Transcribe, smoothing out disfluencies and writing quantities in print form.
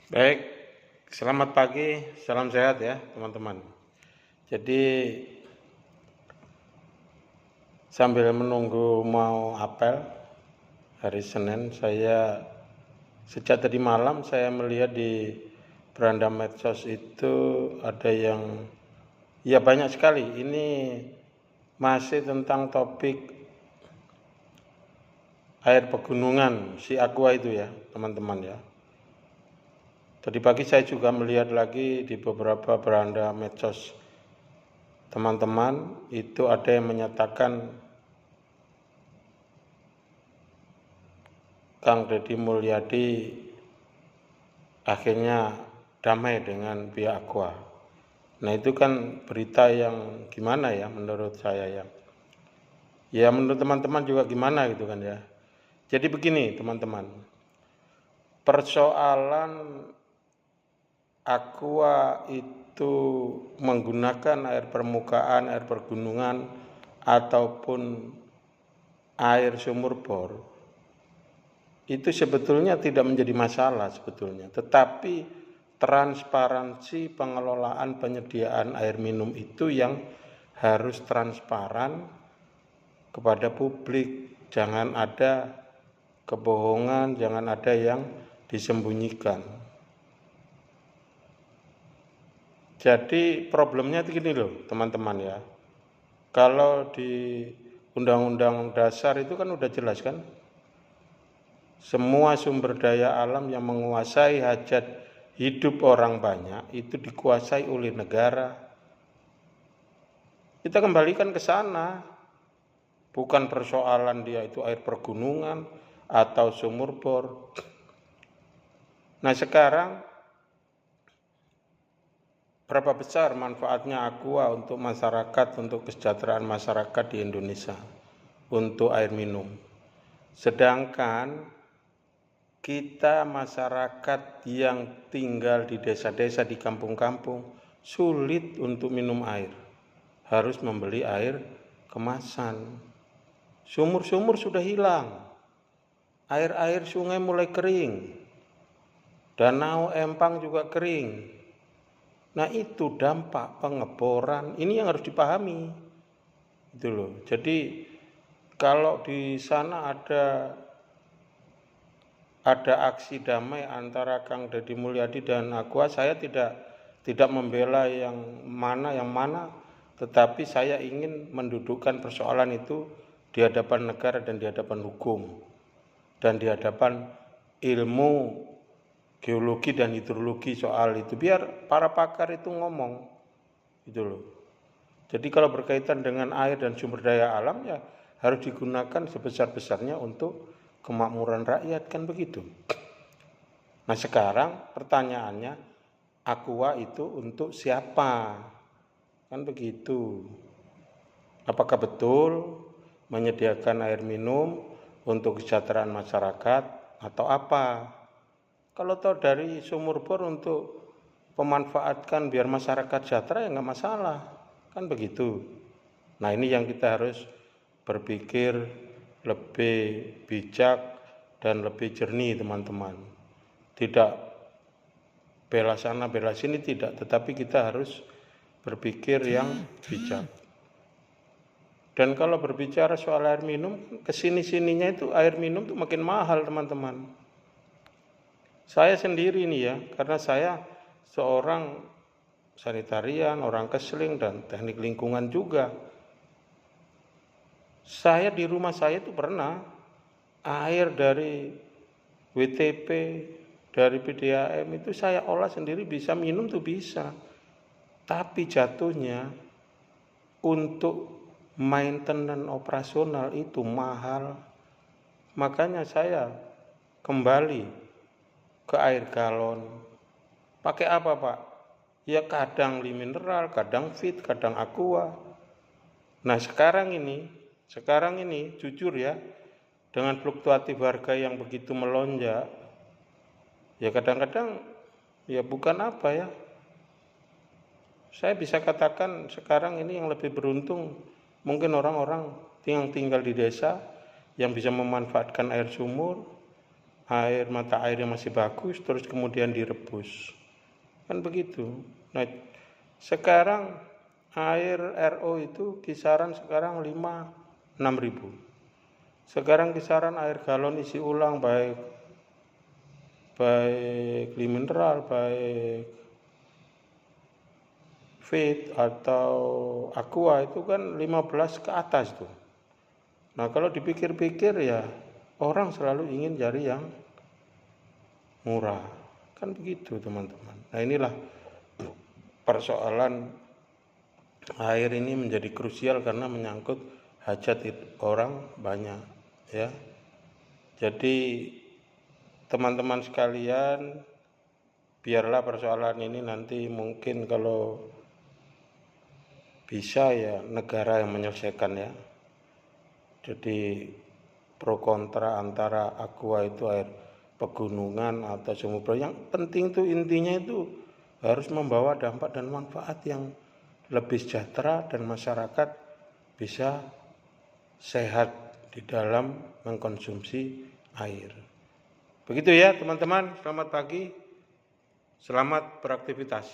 Baik, selamat pagi, salam sehat ya teman-teman. Jadi sambil menunggu mau apel hari Senin, sejak tadi malam saya melihat di beranda medsos itu ada yang ya banyak sekali. Ini masih tentang topik air pegunungan si Aqua itu ya teman-teman ya. Tadi pagi saya juga melihat lagi di beberapa beranda medsos teman-teman itu ada yang menyatakan Kang Deddy Mulyadi akhirnya damai dengan pihak Aqua. Nah itu kan berita yang gimana ya menurut saya ya. Ya menurut teman-teman juga gimana gitu kan ya. Jadi begini teman-teman, persoalan Aqua itu menggunakan air permukaan, air pergunungan ataupun air sumur bor itu sebetulnya tidak menjadi masalah sebetulnya, tetapi transparansi pengelolaan penyediaan air minum itu yang harus transparan kepada publik. Jangan ada kebohongan, jangan ada yang disembunyikan. Jadi problemnya itu gini loh teman-teman ya. Kalau di Undang-Undang Dasar itu kan udah jelas kan, semua sumber daya alam yang menguasai hajat hidup orang banyak itu dikuasai oleh negara. Kita kembalikan ke sana. Bukan persoalan dia itu air pergunungan atau sumur bor. Nah sekarang berapa besar manfaatnya Aqua untuk masyarakat, untuk kesejahteraan masyarakat di Indonesia, untuk air minum. Sedangkan kita masyarakat yang tinggal di desa-desa, di kampung-kampung, sulit untuk minum air. Harus membeli air kemasan. Sumur-sumur sudah hilang. Air-air sungai mulai kering. Danau empang juga kering. Nah itu dampak pengeboran, ini yang harus dipahami. Itu loh. Jadi kalau di sana ada aksi damai antara Kang Deddy Mulyadi dan Aqua, saya tidak membela yang mana, tetapi saya ingin mendudukkan persoalan itu di hadapan negara dan di hadapan hukum dan di hadapan ilmu geologi dan hidrologi soal itu, biar para pakar itu ngomong gitu loh. Jadi kalau berkaitan dengan air dan sumber daya alam ya harus digunakan sebesar-besarnya untuk kemakmuran rakyat, kan begitu. Nah sekarang pertanyaannya, Aqua itu untuk siapa? Kan begitu. Apakah betul menyediakan air minum untuk kesejahteraan masyarakat atau apa? Kalau tahu dari sumur bor untuk pemanfaatkan biar masyarakat sejahtera ya nggak masalah, kan begitu. Nah ini yang kita harus berpikir lebih bijak dan lebih jernih teman-teman. Tidak bela sana bela sini tidak, tetapi kita harus berpikir yang bijak. Dan kalau berbicara soal air minum, kesini-sininya itu air minum itu makin mahal teman-teman. Saya sendiri nih ya, karena saya seorang sanitarian, orang kesling dan teknik lingkungan juga. Saya di rumah saya itu pernah air dari WTP, dari PDAM itu saya olah sendiri, bisa minum tuh bisa. Tapi jatuhnya untuk maintenance operasional itu mahal. Makanya saya kembali ke air galon. Pakai apa Pak? Ya kadang mineral, kadang fit, kadang aqua. Nah sekarang ini jujur ya, dengan fluktuatif harga yang begitu melonjak, ya kadang-kadang ya bukan apa ya. Saya bisa katakan sekarang ini yang lebih beruntung mungkin orang-orang yang tinggal di desa yang bisa memanfaatkan air sumur, mata airnya masih bagus, terus kemudian direbus. Kan begitu. Nah, sekarang air RO itu kisaran sekarang 5-6 ribu. Sekarang kisaran air galon isi ulang baik mineral, baik fit atau aqua itu kan 15 ke atas tuh. Nah, kalau dipikir-pikir ya orang selalu ingin cari yang murah. Kan begitu, teman-teman. Nah, inilah persoalan air ini menjadi krusial karena menyangkut hajat orang banyak, ya. Jadi teman-teman sekalian, biarlah persoalan ini nanti mungkin kalau bisa ya negara yang menyelesaikan, ya. Jadi pro kontra antara aqua itu air pegunungan atau sumur. Yang penting itu intinya itu harus membawa dampak dan manfaat yang lebih sejahtera dan masyarakat bisa sehat di dalam mengkonsumsi air. Begitu ya teman-teman, selamat pagi, selamat beraktivitas.